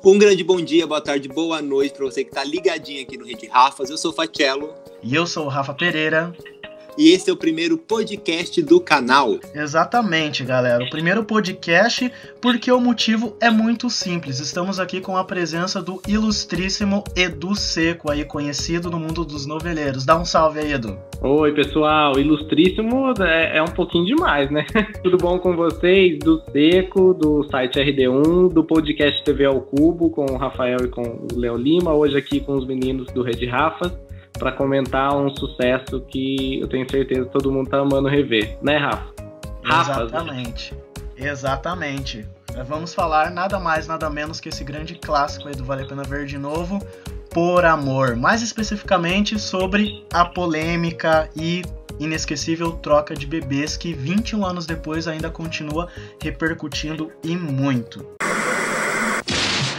Um grande bom dia, boa tarde, boa noite para você que tá ligadinho aqui no Rede Rafas. Eu sou o Fatiello. E eu sou o Rafa Pereira. E esse é o primeiro podcast do canal. Exatamente, galera. O primeiro podcast, porque o motivo é muito simples. Estamos aqui com a presença do ilustríssimo Edu Seco, aí conhecido no mundo dos noveleiros. Dá um salve aí, Edu. Oi, pessoal. Ilustríssimo é um pouquinho demais, né? Tudo bom com vocês? Do Seco, do site RD1, do podcast TV ao Cubo, com o Rafael e com o Léo Lima. Hoje aqui com os meninos do Rede Rafas, para comentar um sucesso que eu tenho certeza que todo mundo tá amando rever, né, Rafa? Exatamente. Vamos falar nada mais, nada menos que esse grande clássico aí do Vale a Pena Ver de Novo, Por Amor. Mais especificamente sobre a polêmica e inesquecível troca de bebês que 21 anos depois ainda continua repercutindo e muito.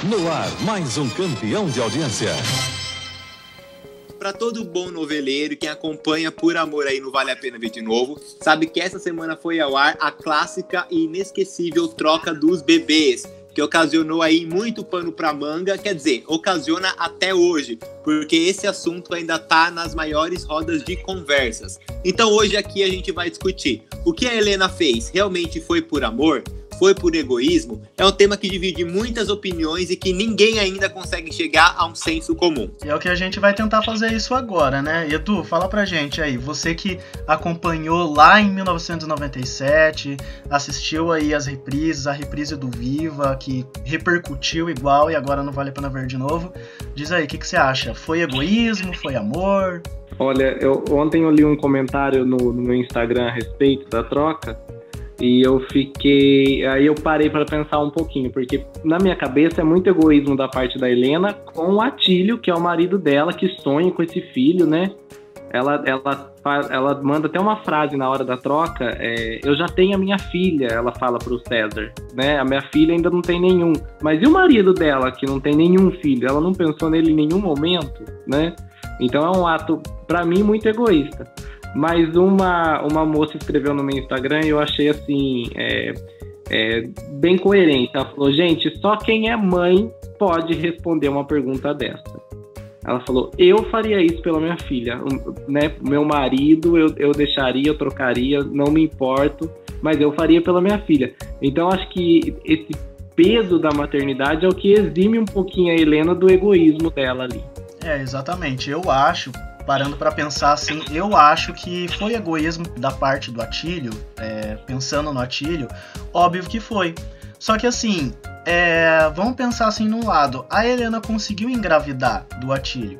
No ar, mais um campeão de audiência. Para todo bom noveleiro, quem acompanha Por Amor aí no Vale a Pena Ver de Novo, sabe que essa semana foi ao ar a clássica e inesquecível troca dos bebês, que ocasionou aí muito pano pra manga, quer dizer, ocasiona até hoje, porque esse assunto ainda tá nas maiores rodas de conversas. Então hoje aqui a gente vai discutir o que a Helena fez, realmente foi por amor? Foi por egoísmo? É um tema que divide muitas opiniões e que ninguém ainda consegue chegar a um senso comum. E é o que a gente vai tentar fazer isso agora, né? Edu, fala pra gente aí, você que acompanhou lá em 1997, assistiu aí as reprises, a reprise do Viva, que repercutiu igual e agora não vale a pena ver de novo. Diz aí, o que você acha? Foi egoísmo? Foi amor? Olha, ontem eu li um comentário no meu Instagram a respeito da troca, e aí eu parei para pensar um pouquinho, porque na minha cabeça é muito egoísmo da parte da Helena com o Atílio, que é o marido dela, que sonha com esse filho, né? Ela manda até uma frase na hora da troca, eu já tenho a minha filha, ela fala pro César, né? A minha filha ainda não tem nenhum. Mas e o marido dela, que não tem nenhum filho? Ela não pensou nele em nenhum momento, né? Então é um ato, para mim, muito egoísta. Mas uma moça escreveu no meu Instagram e eu achei assim, bem coerente. Ela falou, gente, só quem é mãe pode responder uma pergunta dessa. Ela falou, eu faria isso pela minha filha, né? Meu marido eu deixaria, eu trocaria, não me importo, mas eu faria pela minha filha. Então acho que esse peso da maternidade é o que exime um pouquinho a Helena do egoísmo dela ali. Exatamente, eu acho, parando pra pensar assim, eu acho que foi egoísmo da parte do Atílio, pensando no Atílio, óbvio que foi. Só que assim, vamos pensar assim num lado, a Helena conseguiu engravidar do Atílio.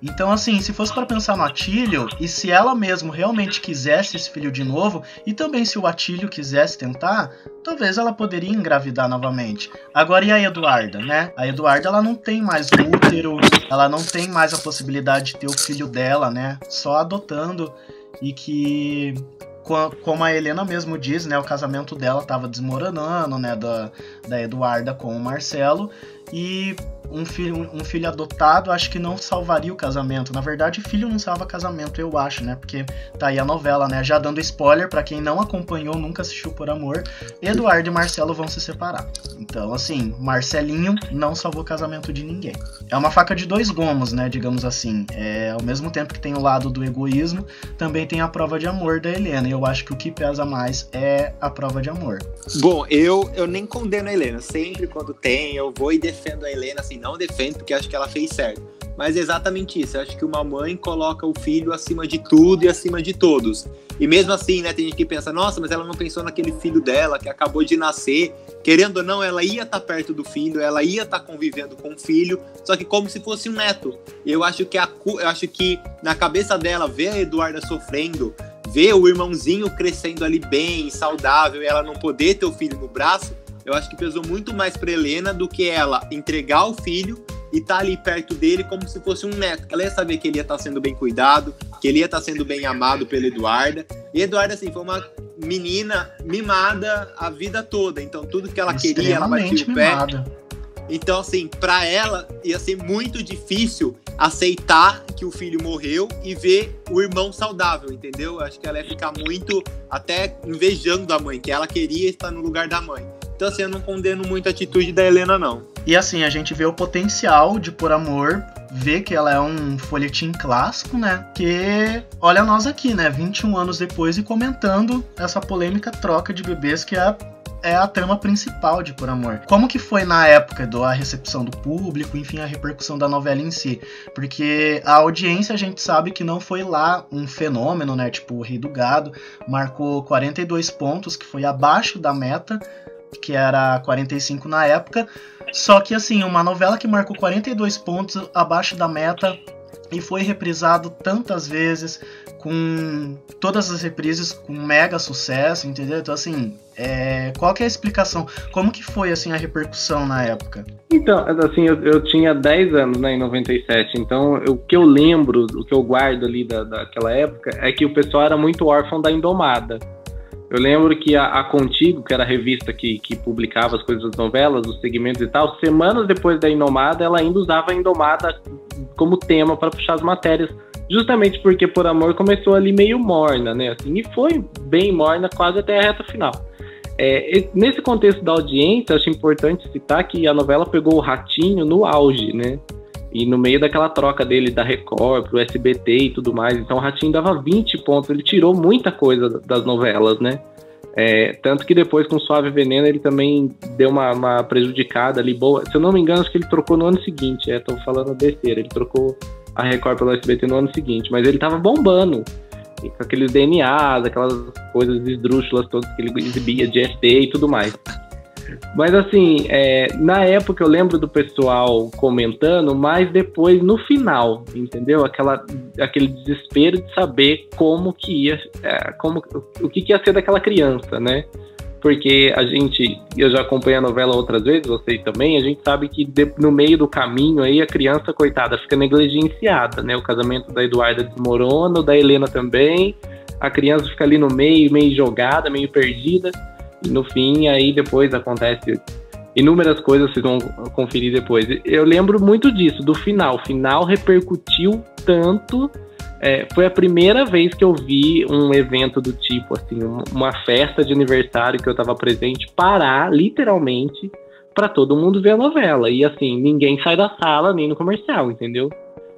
Então assim, se fosse para pensar no Atílio, e se ela mesmo realmente quisesse esse filho de novo, e também se o Atílio quisesse tentar, talvez ela poderia engravidar novamente. Agora e a Eduarda, né? A Eduarda, ela não tem mais útero, ela não tem mais a possibilidade de ter o filho dela, né? Só adotando, e que, como a Helena mesmo diz, né? O casamento dela estava desmoronando, né? Da Eduarda com o Marcelo, e um filho adotado acho que não salvaria o casamento. Na verdade, filho não salva casamento, eu acho, né? Porque tá aí a novela, né? Já dando spoiler pra quem não acompanhou, nunca assistiu Por Amor, Eduardo e Marcelo vão se separar. Então, assim, Marcelinho não salvou o casamento de ninguém. É uma faca de dois gumes, né? Digamos assim. Ao mesmo tempo que tem o lado do egoísmo, também tem a prova de amor da Helena. E eu acho que o que pesa mais é a prova de amor. Bom, eu nem condeno a Helena. Sempre quando tem, eu vou e defendo a Helena, assim, não defendo porque acho que ela fez certo. Mas é exatamente isso, eu acho que uma mãe coloca o filho acima de tudo e acima de todos. E mesmo assim, né, tem gente que pensa, nossa, mas ela não pensou naquele filho dela que acabou de nascer. Querendo ou não, ela ia estar perto do filho, ela ia estar convivendo com o filho, só que como se fosse um neto. E eu acho que na cabeça dela, ver a Eduarda sofrendo, ver o irmãozinho crescendo ali bem, saudável, e ela não poder ter o filho no braço, eu acho que pesou muito mais pra Helena do que ela entregar o filho e tá ali perto dele como se fosse um neto. Ela ia saber que ele ia estar sendo bem cuidado, que ele ia estar sendo bem amado pela Eduarda. E Eduarda, assim, foi uma menina mimada a vida toda. Então, tudo que ela queria, ela batia o pé. Então, assim, pra ela ia ser muito difícil aceitar que o filho morreu e ver o irmão saudável, entendeu? Eu acho que ela ia ficar muito até invejando a mãe, que ela queria estar no lugar da mãe. Então, assim, eu não condeno muito a atitude da Helena, não. E assim, a gente vê o potencial de Por Amor, vê que ela é um folhetim clássico, né? Que olha nós aqui, né? 21 anos depois e comentando essa polêmica troca de bebês que é a trama principal de Por Amor. Como que foi na época a recepção do público, enfim, a repercussão da novela em si? Porque a audiência a gente sabe que não foi lá um fenômeno, né? Tipo, o Rei do Gado marcou 42 pontos, que foi abaixo da meta, que era 45 na época. Só que, assim, uma novela que marcou 42 pontos abaixo da meta e foi reprisado tantas vezes, com todas as reprises com mega sucesso, entendeu? Então, assim, qual que é a explicação? Como que foi, assim, a repercussão na época? Então, assim, eu tinha 10 anos, né, em 97, então o que eu lembro, o que eu guardo ali daquela época, é que o pessoal era muito órfão da Indomada. Eu lembro que a Contigo, que era a revista que publicava as coisas das novelas, os segmentos e tal, semanas depois da Indomada, ela ainda usava a Indomada como tema para puxar as matérias, justamente porque Por Amor começou ali meio morna, né? Assim, e foi bem morna quase até a reta final. Nesse contexto da audiência, acho importante citar que a novela pegou o Ratinho no auge, né? E no meio daquela troca dele da Record pro SBT e tudo mais, então o Ratinho dava 20 pontos, ele tirou muita coisa das novelas, né? Tanto que depois com Suave Veneno ele também deu uma prejudicada ali boa. Se eu não me engano, acho que ele trocou no ano seguinte, tô falando besteira, ele trocou a Record pelo SBT no ano seguinte, mas ele tava bombando, com aqueles DNAs, aquelas coisas esdrúxulas todas que ele exibia de ST e tudo mais. Mas assim, na época eu lembro do pessoal comentando, mas depois no final, entendeu? Aquele desespero de saber como que ia, o que ia ser daquela criança, né? Porque eu já acompanhei a novela outras vezes, vocês também, a gente sabe que no meio do caminho aí a criança, coitada, fica negligenciada, né? O casamento da Eduarda desmorona, o da Helena também, a criança fica ali no meio jogada, meio perdida. E no fim, aí depois acontece inúmeras coisas, vocês vão conferir depois. Eu lembro muito disso, do final. O final repercutiu tanto. Foi a primeira vez que eu vi um evento do tipo, assim, uma festa de aniversário que eu estava presente, parar, literalmente, para todo mundo ver a novela. E assim, ninguém sai da sala, nem no comercial, entendeu?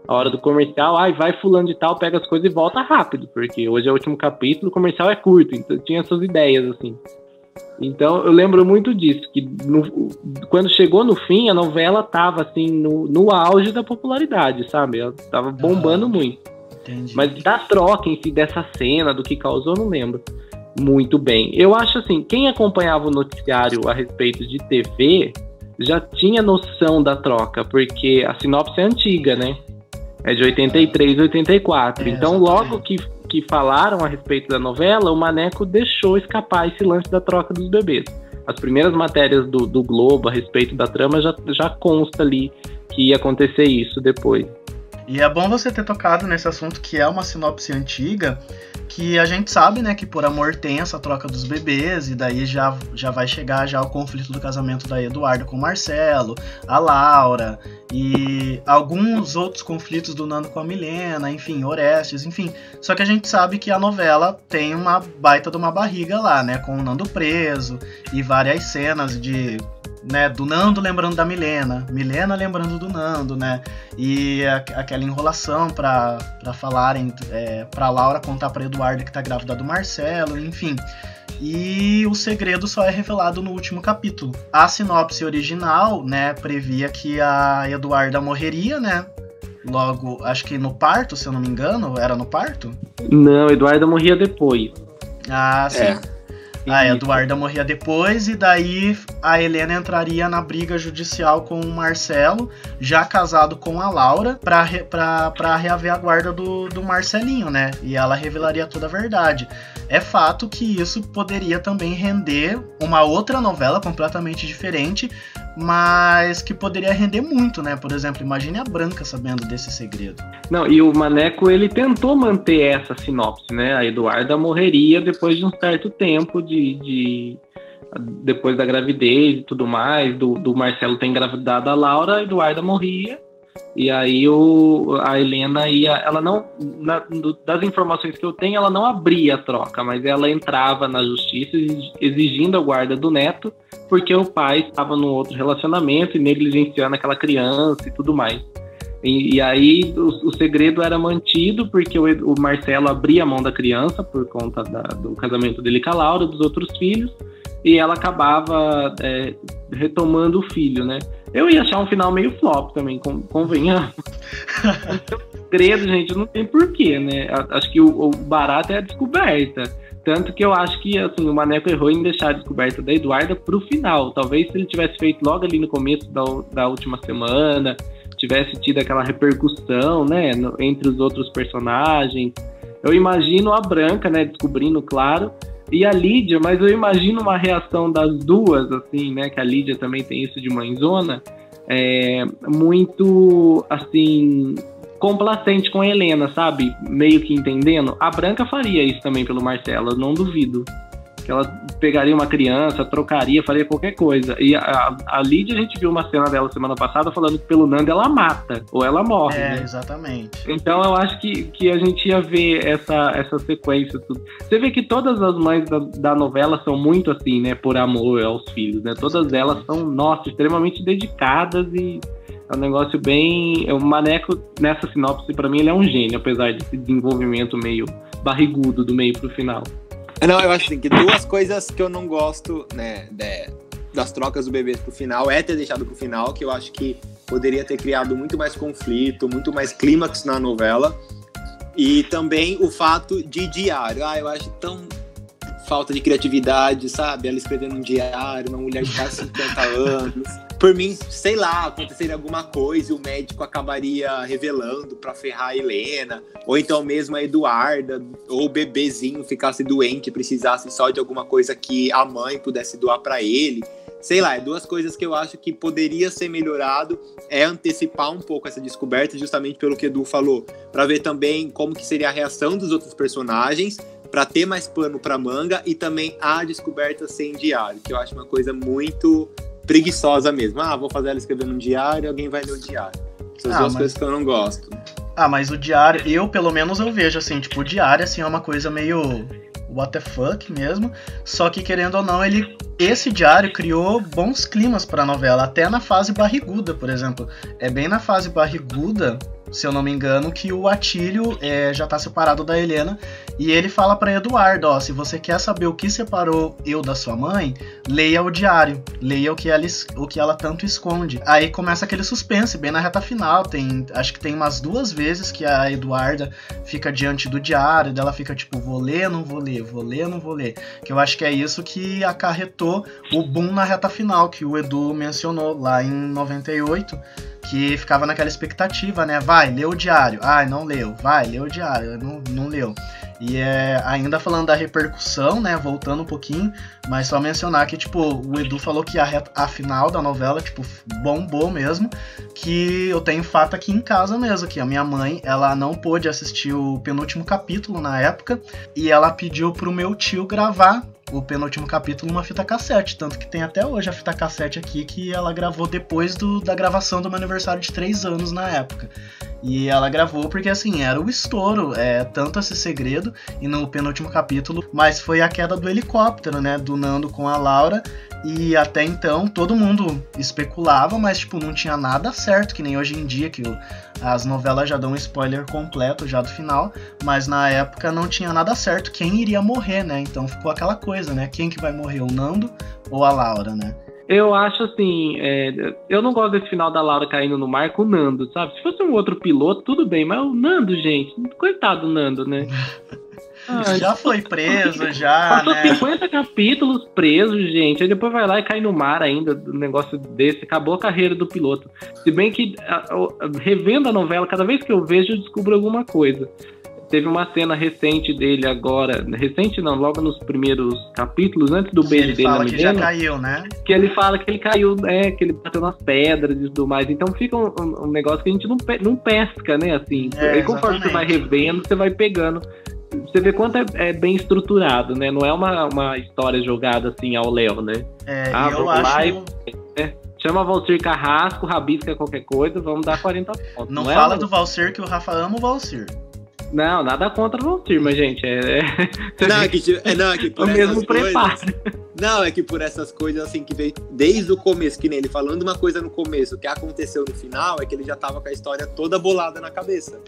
A hora do comercial, vai fulano de tal, pega as coisas e volta rápido, porque hoje é o último capítulo, o comercial é curto, então tinha essas ideias, assim. Então eu lembro muito disso, que quando chegou no fim, a novela tava assim, no auge da popularidade, sabe? Ela tava bombando muito. Entendi. Mas da troca em si, dessa cena, do que causou, eu não lembro muito bem. Eu acho assim, quem acompanhava o noticiário a respeito de TV já tinha noção da troca, porque a sinopse é antiga, né? É de 83, 84. Então logo que falaram a respeito da novela, o Maneco deixou escapar esse lance da troca dos bebês. As primeiras matérias do Globo a respeito da trama já consta ali que ia acontecer isso depois. E é bom você ter tocado nesse assunto, que é uma sinopse antiga, que a gente sabe, né, que Por Amor tem essa troca dos bebês, e daí já vai chegar já o conflito do casamento da Eduarda com o Marcelo, a Laura, e alguns outros conflitos do Nando com a Milena, enfim, Orestes, enfim. Só que a gente sabe que a novela tem uma baita de uma barriga lá, né, com o Nando preso, e várias cenas né, do Nando lembrando da Milena lembrando do Nando, né, e aquela enrolação pra falarem, pra Laura contar pra Eduarda que tá grávida do Marcelo, enfim. E o segredo só é revelado no último capítulo. A sinopse original, né, previa que a Eduarda morreria, né, logo, acho que no parto, se eu não me engano, era no parto? Não, Eduarda morria depois. Ah, sim. A Eduarda morria depois, e daí a Helena entraria na briga judicial com o Marcelo, já casado com a Laura, pra reaver a guarda do Marcelinho, né? E ela revelaria toda a verdade. É fato que isso poderia também render uma outra novela completamente diferente, mas que poderia render muito, né? Por exemplo, imagine a Branca sabendo desse segredo. Não, e o Maneco, ele tentou manter essa sinopse, né? A Eduarda morreria depois de um certo tempo depois da gravidez e tudo mais, do Marcelo ter engravidado a Laura, a Eduarda morria, E aí a Helena ela não, das informações que eu tenho, ela não abria a troca, mas ela entrava na justiça exigindo a guarda do neto, porque o pai estava num outro relacionamento e negligenciando aquela criança e tudo mais. E aí o segredo era mantido porque o Marcelo abria a mão da criança por conta do casamento dele com a Laura, dos outros filhos, e ela acabava retomando o filho, né? Eu ia achar um final meio flop também, convenhamos. O segredo, gente, não tem porquê, né? Acho que o barato é a descoberta. Tanto que eu acho que assim, o Maneco errou em deixar a descoberta da Eduarda pro final. Talvez se ele tivesse feito logo ali no começo da última semana, tivesse tido aquela repercussão, né, entre os outros personagens. Eu imagino a Branca, né, descobrindo, claro, e a Lídia, mas eu imagino uma reação das duas, assim, né, que a Lídia também tem isso de mãezona, muito, assim, complacente com a Helena, sabe? Meio que entendendo. A Branca faria isso também pelo Marcelo, eu não duvido. Que ela pegaria uma criança, trocaria, faria qualquer coisa. E a Lídia, a gente viu uma cena dela semana passada falando que pelo Nando ela mata, ou ela morre. Né? Exatamente. Então eu acho que a gente ia ver essa sequência. Tudo. Você vê que todas as mães da novela são muito assim, né, por amor aos filhos, né? Todas elas são, nossa, extremamente dedicadas e é um negócio bem... O Maneco, nessa sinopse, pra mim, ele é um gênio, apesar desse desenvolvimento meio barrigudo do meio pro final. Não, eu acho assim, que duas coisas que eu não gosto, né, das trocas do bebê pro final é ter deixado pro final, que eu acho que poderia ter criado muito mais conflito, muito mais clímax na novela. E também o fato de diário. Eu acho tão falta de criatividade, sabe? Ela escrevendo um diário, uma mulher de quase 50 anos. Por mim, sei lá, aconteceria alguma coisa e o médico acabaria revelando pra ferrar a Helena, ou então mesmo a Eduarda, ou o bebezinho ficasse doente e precisasse só de alguma coisa que a mãe pudesse doar pra ele. Sei lá, duas coisas que eu acho que poderia ser melhorado, é antecipar um pouco essa descoberta, justamente pelo que o Edu falou, pra ver também como que seria a reação dos outros personagens, pra ter mais pano pra manga, e também a descoberta sem diário, que eu acho uma coisa muito preguiçosa mesmo. Vou fazer ela escrevendo um diário, alguém vai ler o diário. Essas duas coisas que eu não gosto. Mas o diário, pelo menos eu vejo assim, tipo, o diário assim, é uma coisa meio what the fuck mesmo, só que querendo ou não, esse diário criou bons climas pra novela, até na fase barriguda, por exemplo. É bem na fase barriguda, se eu não me engano, que o Atílio já tá separado da Helena, e ele fala pra Eduardo, se você quer saber o que separou eu da sua mãe, leia o diário, leia o que ela tanto esconde. Aí começa aquele suspense, bem na reta final, acho que tem umas 2 vezes que a Eduarda fica diante do diário, dela fica tipo, vou ler, não vou ler, vou ler, não vou ler, que eu acho que é isso que acarretou o boom na reta final, que o Edu mencionou lá em 98, que ficava naquela expectativa, né? Vai, lê o diário. Não leu. Vai, lê o diário. Não leu. E ainda falando da repercussão, né? Voltando um pouquinho, mas só mencionar que, tipo, o Edu falou que a final da novela, tipo, bombou mesmo, que eu tenho fato aqui em casa mesmo, que a minha mãe, ela não pôde assistir o penúltimo capítulo na época, e ela pediu pro meu tio gravar o penúltimo capítulo numa fita cassete, tanto que tem até hoje a fita cassete aqui que ela gravou depois da gravação do meu aniversário de 3 anos na época. E ela gravou porque, assim, era o estouro, tanto esse segredo, e no penúltimo capítulo, mas foi a queda do helicóptero, né, do Nando com a Laura, e até então todo mundo especulava, mas, tipo, não tinha nada certo, que nem hoje em dia, que as novelas já dão um spoiler completo já do final, mas na época não tinha nada certo quem iria morrer, né, então ficou aquela coisa, né, quem que vai morrer, o Nando ou a Laura, né? Eu acho assim, eu não gosto desse final da Laura caindo no mar com o Nando, sabe? Se fosse um outro piloto, tudo bem, mas o Nando, gente, coitado do Nando, né? Já foi preso, já, passou né? 50 capítulos preso, gente, aí depois vai lá e cai no mar ainda, do negócio desse, acabou a carreira do piloto. Se bem que, revendo a novela, cada vez que eu vejo, eu descubro alguma coisa. Teve uma cena recente dele agora, recente não, logo nos primeiros capítulos, antes do beijo dele na menina. Ele fala que já caiu, né? Que ele fala que ele caiu, que ele bateu nas pedras e tudo mais. Então fica um negócio que a gente não pesca, né, assim. E conforme você vai revendo, você vai pegando. Você vê quanto é bem estruturado, né? Não é uma história jogada assim ao léu, né? Eu acho... Chama Valcir Carrasco, rabisca qualquer coisa, vamos dar 40 pontos. Não fala do Valcir, que o Rafa ama o Valcir. Não, nada contra o Valcir, mas, gente, Não, é que por o mesmo preparo. Não, é que por essas coisas, assim, que veio desde o começo, que nem ele falando uma coisa no começo, o que aconteceu no final, é que ele já tava com a história toda bolada na cabeça.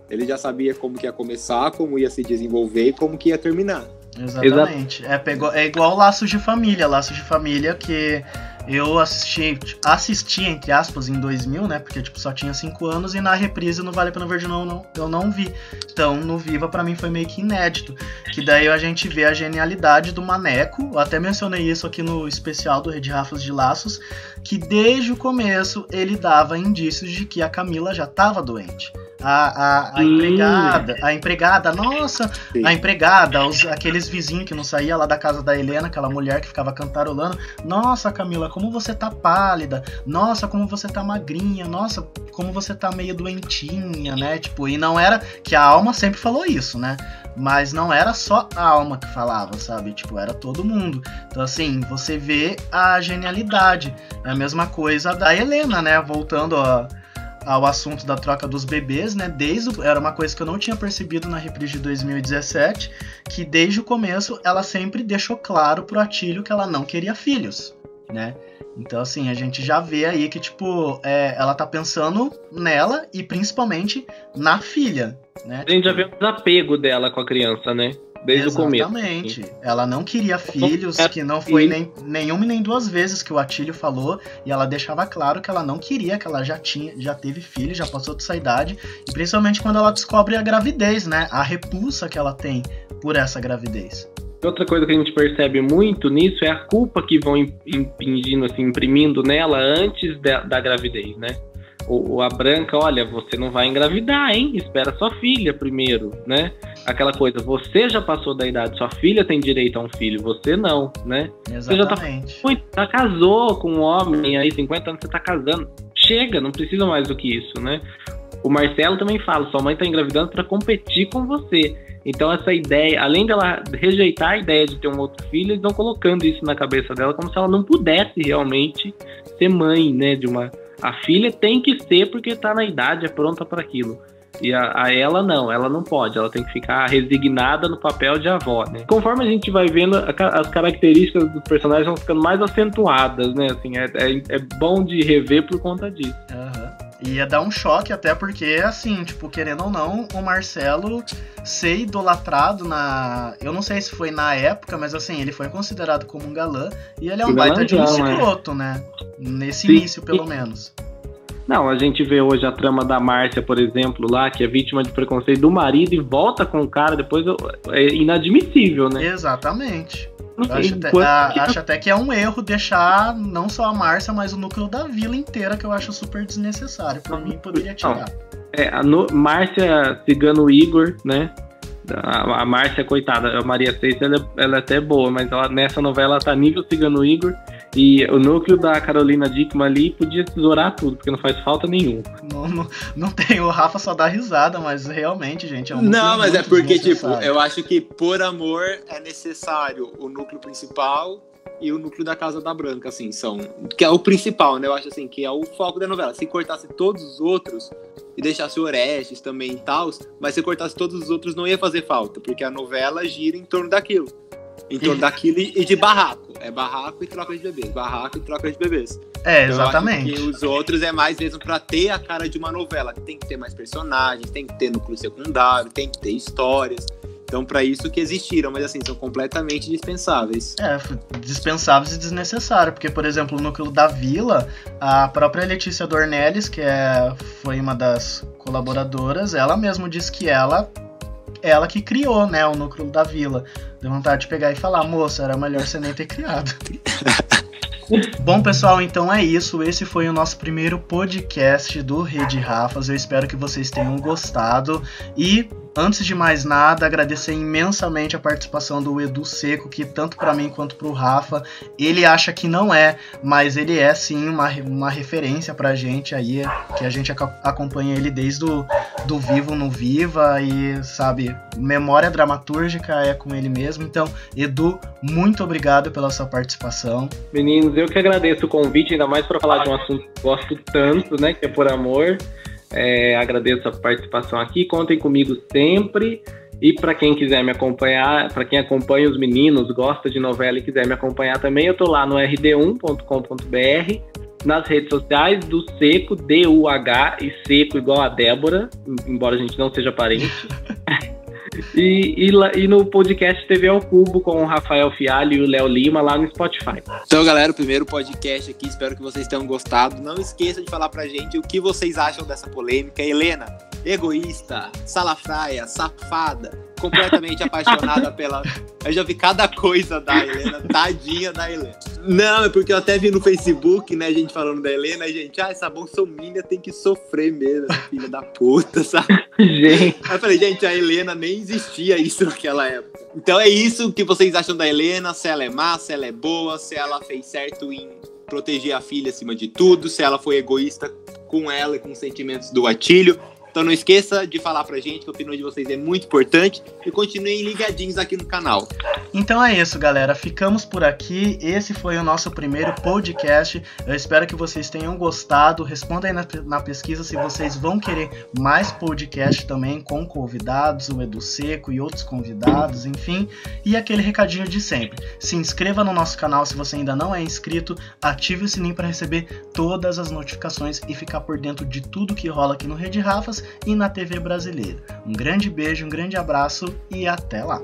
Ele já sabia como que ia começar, como ia se desenvolver e como que ia terminar. Exatamente. É igual Laços de Família que eu assisti, entre aspas, em 2000, né? Porque, tipo, só tinha 5 anos e na reprise no Vale a Pena Ver de Novo eu não vi. Então, no Viva, pra mim, foi meio que inédito. Que daí a gente vê a genialidade do Maneco. Eu até mencionei isso aqui no especial do Rede Rafas de Laços, que desde o começo ele dava indícios de que a Camila já estava doente. A empregada, nossa, sim. A empregada, aqueles vizinhos que não saía lá da casa da Helena, aquela mulher que ficava cantarolando, nossa, Camila, como você tá pálida, nossa, como você tá magrinha, nossa, como você tá meio doentinha, né, tipo, e não era, que a Alma sempre falou isso, né, mas não era só a Alma que falava, sabe, tipo, era todo mundo. Então, assim, você vê a genialidade, é a mesma coisa da Helena, né, voltando ao assunto da troca dos bebês, né? Era uma coisa que eu não tinha percebido na reprise de 2017, que desde o começo ela sempre deixou claro pro Atílio que ela não queria filhos, né? Então, assim, a gente já vê aí que, tipo, ela tá pensando nela e principalmente na filha, né? A gente já vê o desapego dela com a criança, né? Desde o começo. Exatamente. Ela não queria filhos, que não foi nenhuma e nem duas vezes que o Atílio falou, e ela deixava claro que ela não queria, que ela já teve filho, já passou dessa idade, e principalmente quando ela descobre a gravidez, né? A repulsa que ela tem por essa gravidez. Outra coisa que a gente percebe muito nisso é a culpa que vão impingindo, assim, imprimindo nela antes da gravidez, né? A Branca, olha, você não vai engravidar, hein? Espera sua filha primeiro, né? Aquela coisa, você já passou da idade, sua filha tem direito a um filho, você não, né? Exatamente. Você já casou com um homem, aí 50 anos você tá casando. Chega, não precisa mais do que isso, né? O Marcelo também fala, sua mãe tá engravidando para competir com você. Então essa ideia, além dela rejeitar a ideia de ter um outro filho, eles estão colocando isso na cabeça dela como se ela não pudesse realmente ser mãe, né, de uma... A filha tem que ser porque tá na idade, é pronta para aquilo. E a ela não, ela não pode, ela tem que ficar resignada no papel de avó, né? Conforme a gente vai vendo, as características dos personagens vão ficando mais acentuadas, né? Assim, é bom de rever por conta disso. Uhum. Ia dar um choque até porque, assim, tipo, querendo ou não, o Marcelo ser idolatrado eu não sei se foi na época, mas assim, ele foi considerado como um galã e ele é um baita de um escroto, né? Nesse Sim. início, pelo menos. Não, a gente vê hoje a trama da Márcia, por exemplo, lá, que é vítima de preconceito do marido e volta com o cara depois, é inadmissível, né? Exatamente. Acho até que é um erro deixar não só a Márcia, mas o núcleo da vila inteira, que eu acho super desnecessário. Por mim, poderia tirar. Márcia, Cigano Igor, né? A Márcia, coitada, a Maria Seixas, ela é até boa, mas nessa novela ela tá nível Cigano Igor. E o núcleo da Carolina Dickman ali podia tesourar tudo, porque não faz falta nenhum. Não tem, o Rafa só dá risada, mas realmente, gente, é um Não, mas é porque, tipo, eu acho que por amor é necessário o núcleo principal e o núcleo da Casa da Branca, assim, que é o principal, né? Eu acho, assim, que é o foco da novela. Se cortasse todos os outros e deixasse o Orestes também e tal, mas se cortasse todos os outros não ia fazer falta, porque a novela gira em torno daquilo. Em torno daquilo e de barraco. É barraco e troca de bebês. Barraco e troca de bebês. Exatamente. Então, os outros é mais mesmo pra ter a cara de uma novela. Tem que ter mais personagens, tem que ter núcleo secundário, tem que ter histórias. Então, pra isso que existiram, mas assim, são completamente dispensáveis. Dispensáveis e desnecessários. Porque, por exemplo, o núcleo da Vila, a própria Letícia Dornelles, que foi uma das colaboradoras, ela mesma disse que ela que criou, né, o núcleo da Vila. Deu vontade de pegar e falar, moça, era melhor você nem ter criado. Bom, pessoal, então é isso. Esse foi o nosso primeiro podcast do Rede Rafas. Eu espero que vocês tenham gostado. E antes de mais nada, agradecer imensamente a participação do Edu Seco, que tanto para mim quanto pro Rafa, ele acha que não é, mas ele é sim uma referência pra gente aí, que a gente acompanha ele desde do Vivo no Viva e, sabe, memória dramatúrgica é com ele mesmo. Então, Edu, muito obrigado pela sua participação. Meninos, eu que agradeço o convite, ainda mais para falar de um assunto que gosto tanto, né, que é Por Amor. Agradeço a participação aqui, contem comigo sempre. E para quem quiser me acompanhar, para quem acompanha os meninos, gosta de novela e quiser me acompanhar também, eu tô lá no rd1.com.br, nas redes sociais do Seco, D-U-H, e Seco igual a Débora, embora a gente não seja parente. E no podcast TV ao Cubo com o Rafael Fialho e o Léo Lima lá no Spotify. Então, galera, o primeiro podcast aqui, espero que vocês tenham gostado. Não esqueça de falar pra gente o que vocês acham dessa polêmica. Helena, egoísta, salafraia, safada, completamente apaixonada pela... Eu já vi cada coisa da Helena, tadinha da Helena. Não, é porque eu até vi no Facebook, né, gente falando da Helena, e gente, essa bolsominion tem que sofrer mesmo, essa filha da puta, sabe? Gente. Aí eu falei, gente, a Helena nem existia isso naquela época. Então é isso que vocês acham da Helena, se ela é má, se ela é boa, se ela fez certo em proteger a filha acima de tudo, se ela foi egoísta com ela e com os sentimentos do Atílio. Então não esqueça de falar pra gente, que a opinião de vocês é muito importante, e continuem ligadinhos aqui no canal. Então é isso, galera, ficamos por aqui, esse foi o nosso primeiro podcast, eu espero que vocês tenham gostado, responda aí na pesquisa se vocês vão querer mais podcast também com convidados, o Edu Seco e outros convidados, enfim, e aquele recadinho de sempre, se inscreva no nosso canal se você ainda não é inscrito, ative o sininho para receber todas as notificações e ficar por dentro de tudo que rola aqui no Rede Rafas e na TV brasileira. Um grande beijo, um grande abraço e até lá!